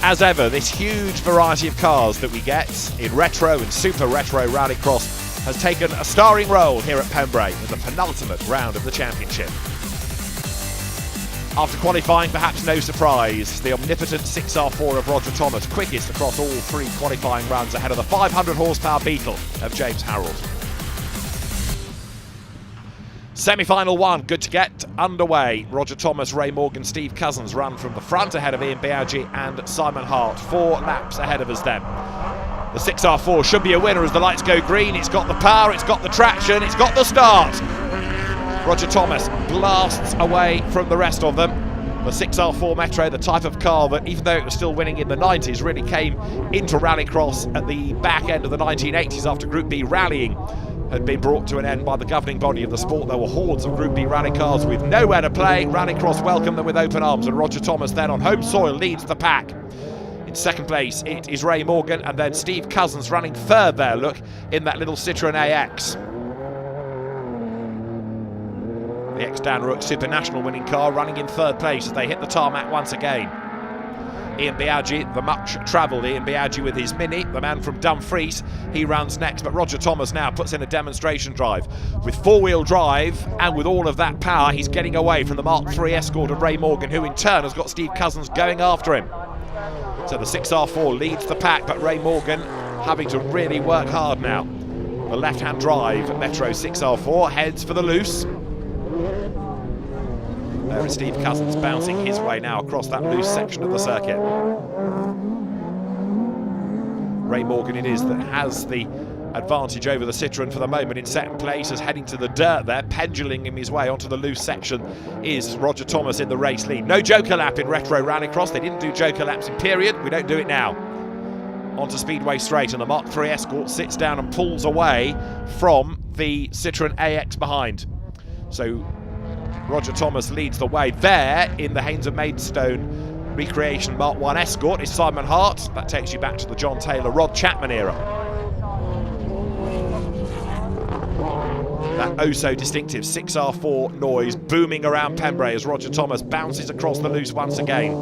As ever, this huge variety of cars that we get in retro and super retro rallycross has taken a starring role here at Pembrey in the penultimate round of the championship. After qualifying, perhaps no surprise, the omnipotent 6R4 of Roger Thomas, quickest across all three qualifying runs ahead of the 500 horsepower Beetle of James Harrold. Semi-final one, good to get underway. Roger Thomas, Ray Morgan, Steve Cousins run from the front ahead of Ian Biaggi and Simon Hart. 4 laps ahead of us then. The 6R4 should be a winner as the lights go green. It's got the power, it's got the traction, it's got the start. Roger Thomas blasts away from the rest of them. The 6R4 Metro, the type of car that, even though it was still winning in the 90s, really came into rallycross at the back end of the 1980s after Group B rallying had been brought to an end by the governing body of the sport. There were hordes of Group B rally cars with nowhere to play. Rallycross welcomed them with open arms, and Roger Thomas then on home soil leads the pack. In second place it is Ray Morgan, and then Steve Cousins running third there, look, in that little Citroën AX. The ex-Dan Rook Super National winning car running in third place as they hit the tarmac once again. Ian Biaggi, the much-travelled Ian Biaggi with his Mini, the man from Dumfries, he runs next, but Roger Thomas now puts in a demonstration drive. With four-wheel drive and with all of that power, he's getting away from the Mark III Escort of Ray Morgan, who in turn has got Steve Cousins going after him. So the 6R4 leads the pack, but Ray Morgan having to really work hard now. The left-hand drive Metro 6R4 heads for the loose. There is Steve Cousins bouncing his way now across that loose section of the circuit. Ray Morgan it is that has the advantage over the Citroën for the moment in second place, as heading to the dirt there, pendulling him his way onto the loose section is Roger Thomas in the race lead. No joker lap in retro rallycross. They didn't do joker laps in period. We don't do it now. Onto Speedway Straight, and the Mark III Escort sits down and pulls away from the Citroën AX behind. So Roger Thomas leads the way. There in the Haynes and Maidstone Recreation Mark I Escort is Simon Hart. That takes you back to the John Taylor, Rod Chapman era. That oh so distinctive 6R4 noise booming around Pembrey as Roger Thomas bounces across the loose once again.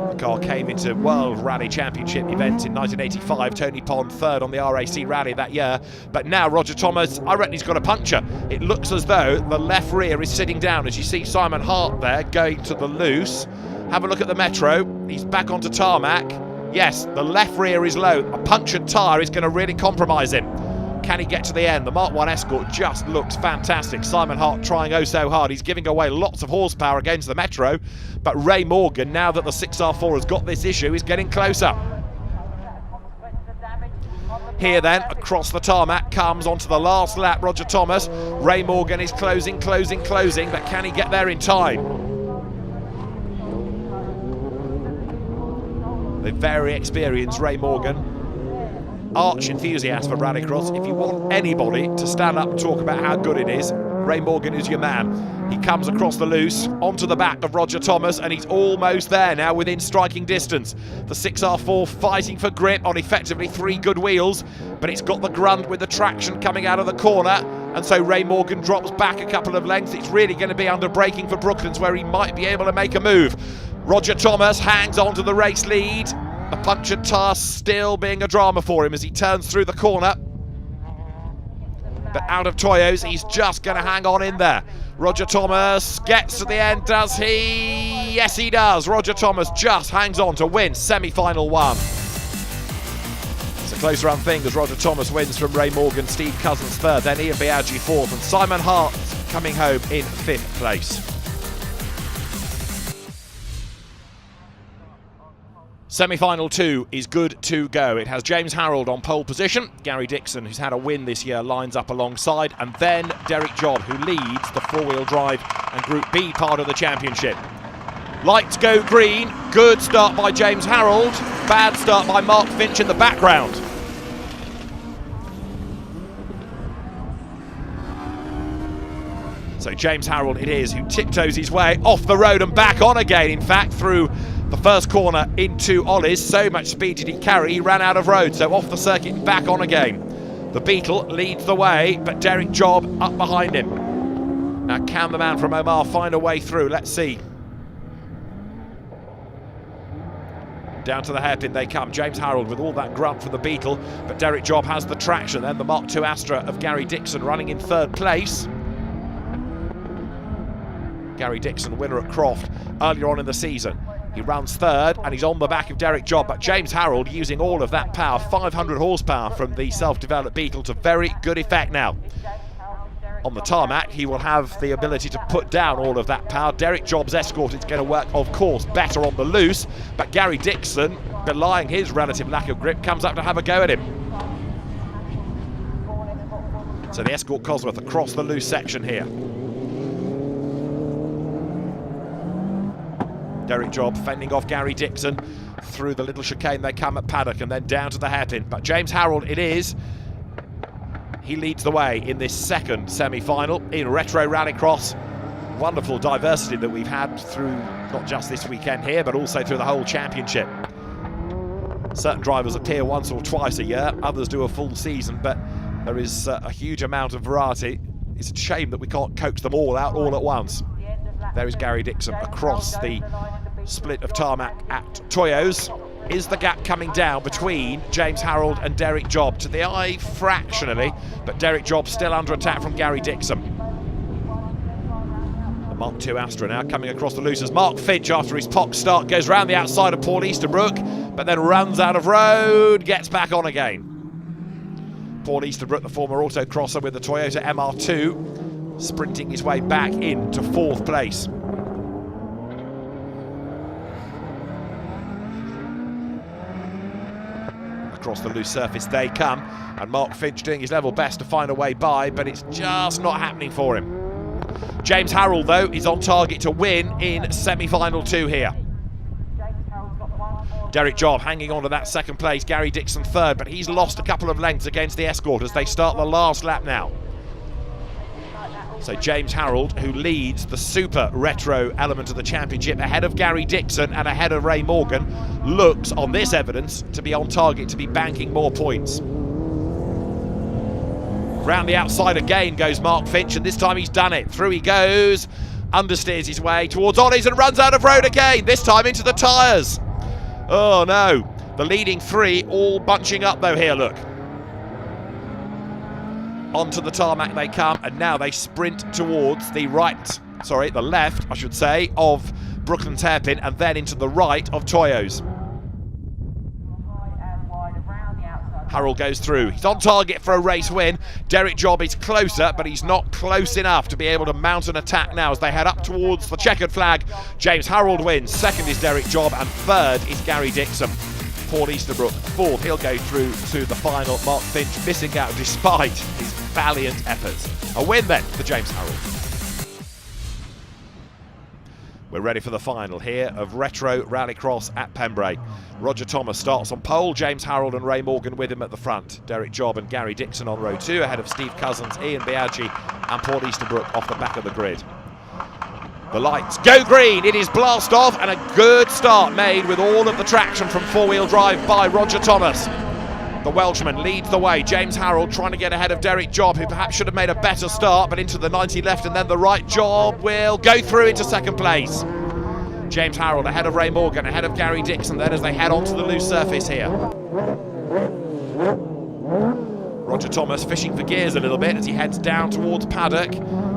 The car came into World Rally Championship events in 1985. Tony Pond third on the RAC Rally that year. But now Roger Thomas, I reckon he's got a puncture. It looks as though the left rear is sitting down as you see Simon Hart there going to the loose. Have a look at the Metro. He's back onto tarmac. Yes, the left rear is low. A punctured tyre is going to really compromise him. Can he get to the end? The Mark I Escort just looks fantastic. Simon Hart trying oh so hard. He's giving away lots of horsepower against the Metro. But Ray Morgan, now that the 6R4 has got this issue, is getting closer. Here then, across the tarmac, comes onto the last lap Roger Thomas. Ray Morgan is closing, but can he get there in time? The very experienced Ray Morgan, arch enthusiast for rallycross. If you want anybody to stand up and talk about how good it is, Ray Morgan is your man. He comes across the loose, onto the back of Roger Thomas, and he's almost there now, within striking distance. The 6R4 fighting for grip on effectively 3 good wheels, but it's got the grunt with the traction coming out of the corner, and so Ray Morgan drops back a couple of lengths. It's really going to be under braking for Brooklands, where he might be able to make a move. Roger Thomas hangs on to the race lead. A punctured tyre still being a drama for him as he turns through the corner. But out of Toyos, he's just going to hang on in there. Roger Thomas gets to the end, does he? Yes, he does. Roger Thomas just hangs on to win semi-final 1. It's a close run thing as Roger Thomas wins from Ray Morgan, Steve Cousins third, then Ian Biaggi fourth, and Simon Hart coming home in 5th place. Semi-final 2 is good to go. It has James Harrold on pole position. Gary Dixon, who's had a win this year, lines up alongside. And then Derek Jodd, who leads the four-wheel drive and Group B part of the championship. Lights go green. Good start by James Harrold. Bad start by Mark Finch in the background. So James Harrold it is who tiptoes his way off the road and back on again. In fact, through the first corner into Ollie's, so much speed did he carry, he ran out of road, so off the circuit and back on again. The Beetle leads the way, but Derek Jodd up behind him. Now can the man from Omar find a way through? Let's see. Down to the hairpin they come. James Harold with all that grunt from the Beetle, but Derek Job has the traction. Then the Mark II Astra of Gary Dixon running in third place. Gary Dixon, winner at Croft earlier on in the season. He runs third and he's on the back of Derek Job, but James Harold using all of that power, 500 horsepower from the self-developed Beetle to very good effect now. On the tarmac, he will have the ability to put down all of that power. Derek Job's Escort is going to work, of course, better on the loose, but Gary Dixon, belying his relative lack of grip, comes up to have a go at him. So the Escort Cosworth across the loose section here. Derek Job fending off Gary Dixon. Through the little chicane they come at paddock and then down to the hairpin. But James Harold it is. He leads the way in this second semi-final in Retro Rallycross. Wonderful diversity that we've had through not just this weekend here, but also through the whole championship. Certain drivers appear once or twice a year, others do a full season, but there is a huge amount of variety. It's a shame that we can't coach them all out all at once. There is Gary Dixon across the split of tarmac at Toyos. Is the gap coming down between James Harold and Derek Job? To the eye, fractionally, but Derek Job still under attack from Gary Dixon. The Mark II Astra now coming across the loose as Mark Finch, after his POC start, goes round the outside of Paul Easterbrook, but then runs out of road, gets back on again. Paul Easterbrook, the former autocrosser with the Toyota MR2, sprinting his way back into fourth place. Across the loose surface they come, and Mark Finch doing his level best to find a way by, but it's just not happening for him. James Harold, though, is on target to win in semi-final 2 here. Derek Job hanging on to that second place, Gary Dixon third, but he's lost a couple of lengths against the Escort as they start the last lap now. So James Harold, who leads the super retro element of the championship ahead of Gary Dixon and ahead of Ray Morgan, looks on this evidence to be on target to be banking more points. Round the outside again goes Mark Finch, and this time he's done it. Through he goes, understeers his way towards Ollie's and runs out of road again, this time into the tyres. Oh no, the leading 3 all bunching up though here, look. Onto the tarmac they come, and now they sprint towards the left, I should say, of Brooklands Hairpin, and then into the right of Toyos. Harold goes through. He's on target for a race win. Derek Job is closer, but he's not close enough to be able to mount an attack now as they head up towards the checkered flag. James Harold wins. Second is Derek Job, and third is Gary Dixon. Paul Easterbrook fourth. He'll go through to the final. Mark Finch missing out despite his valiant efforts. A win then for James Harold. We're ready for the final here of Retro Rallycross at Pembrey. Roger Thomas starts on pole, James Harold and Ray Morgan with him at the front. Derek Job and Gary Dixon on row 2 ahead of Steve Cousins, Ian Biaggi and Paul Easterbrook off the back of the grid. The lights go green, it is blast off, and a good start made with all of the traction from four-wheel drive by Roger Thomas. The Welshman leads the way. James Harold trying to get ahead of Derek Job, who perhaps should have made a better start, but into the 90 left and then the right. Job will go through into second place. James Harold ahead of Ray Morgan, ahead of Gary Dixon then as they head onto the loose surface here. Roger Thomas fishing for gears a little bit as he heads down towards paddock,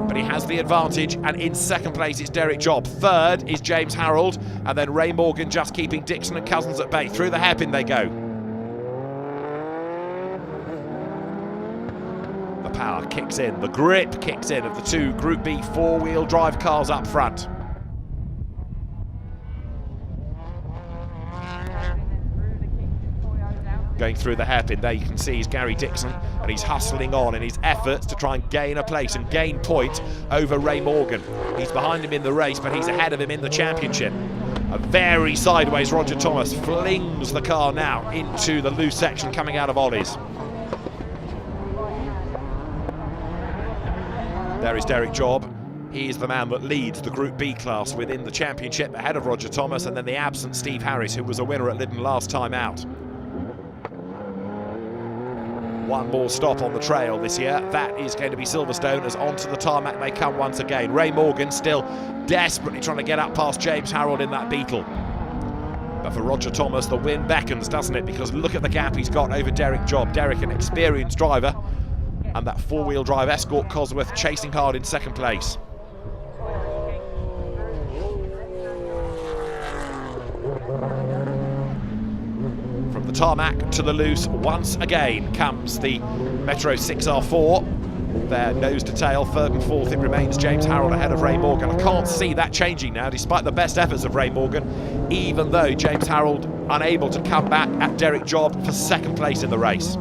but he has the advantage, and in second place is Derek Job. Third is James Harold, and then Ray Morgan just keeping Dixon and Cousins at bay. Through the hairpin they go. The power kicks in, the grip kicks in of the 2 Group B four-wheel drive cars up front. Going through the hairpin, there you can see is Gary Dixon, and he's hustling on in his efforts to try and gain a place and gain points over Ray Morgan. He's behind him in the race, but he's ahead of him in the championship. A very sideways Roger Thomas flings the car now into the loose section coming out of Ollie's. There is Derek Job. He is the man that leads the Group B class within the championship ahead of Roger Thomas, and then the absent Steve Harris, who was a winner at Lyddon last time out. One more stop on the trail this year. That is going to be Silverstone as onto the tarmac they come once again. Ray Morgan still desperately trying to get up past James Harold in that Beetle. But for Roger Thomas, the win beckons, doesn't it? Because look at the gap he's got over Derek Job. Derek, an experienced driver, and that four-wheel drive Escort Cosworth chasing hard in second place. From the tarmac to the loose, once again comes the Metro 6R4. There, nose to tail, third and fourth, it remains James Harrold ahead of Ray Morgan. I can't see that changing now, despite the best efforts of Ray Morgan, even though James Harrold unable to come back at Derek Job for second place in the race.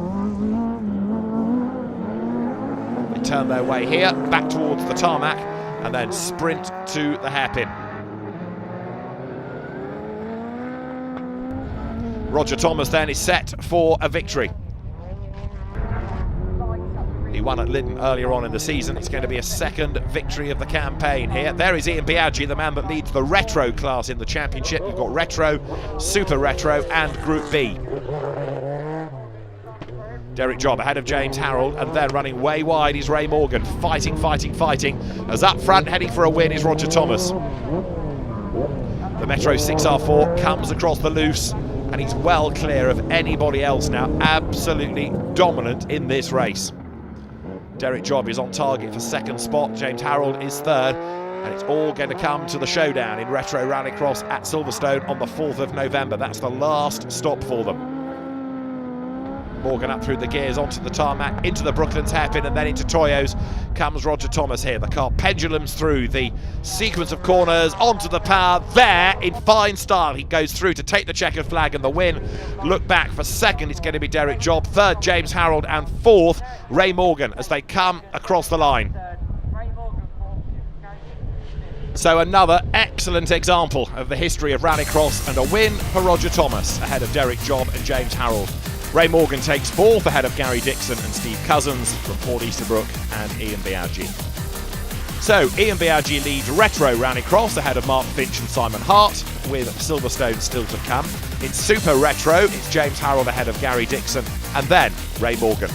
They turn their way here, back towards the tarmac, and then sprint to the hairpin. Roger Thomas then is set for a victory. He won at Lyndon earlier on in the season. It's going to be a second victory of the campaign here. There is Ian Biaggi, the man that leads the retro class in the championship. You've got retro, super retro and Group B. Derek Job ahead of James Harrold, and then running way wide is Ray Morgan. Fighting. As up front, heading for a win, is Roger Thomas. The Metro 6R4 comes across the loose, and he's well clear of anybody else now. Absolutely dominant in this race. Derek Job is on target for second spot. James Harrold is third. And it's all going to come to the showdown in Retro Rallycross at Silverstone on the 4th of November. That's the last stop for them. Morgan up through the gears, onto the tarmac, into the Brooklands hairpin, and then into Toyos comes Roger Thomas here. The car pendulums through the sequence of corners, onto the power, there in fine style. He goes through to take the checkered flag and the win. Look back for second, it's going to be Derek Job. Third, James Harrold, and fourth, Ray Morgan as they come across the line. So another excellent example of the history of Rallycross, and a win for Roger Thomas ahead of Derek Job and James Harrold. Ray Morgan takes fourth ahead of Gary Dixon and Steve Cousins from Ford Easterbrook and Ian Biaggi. So Ian Biaggi leads Retro Rallycross ahead of Mark Finch and Simon Hart, with Silverstone still to come. In Super Retro, it's James Harrold ahead of Gary Dixon, and then Ray Morgan.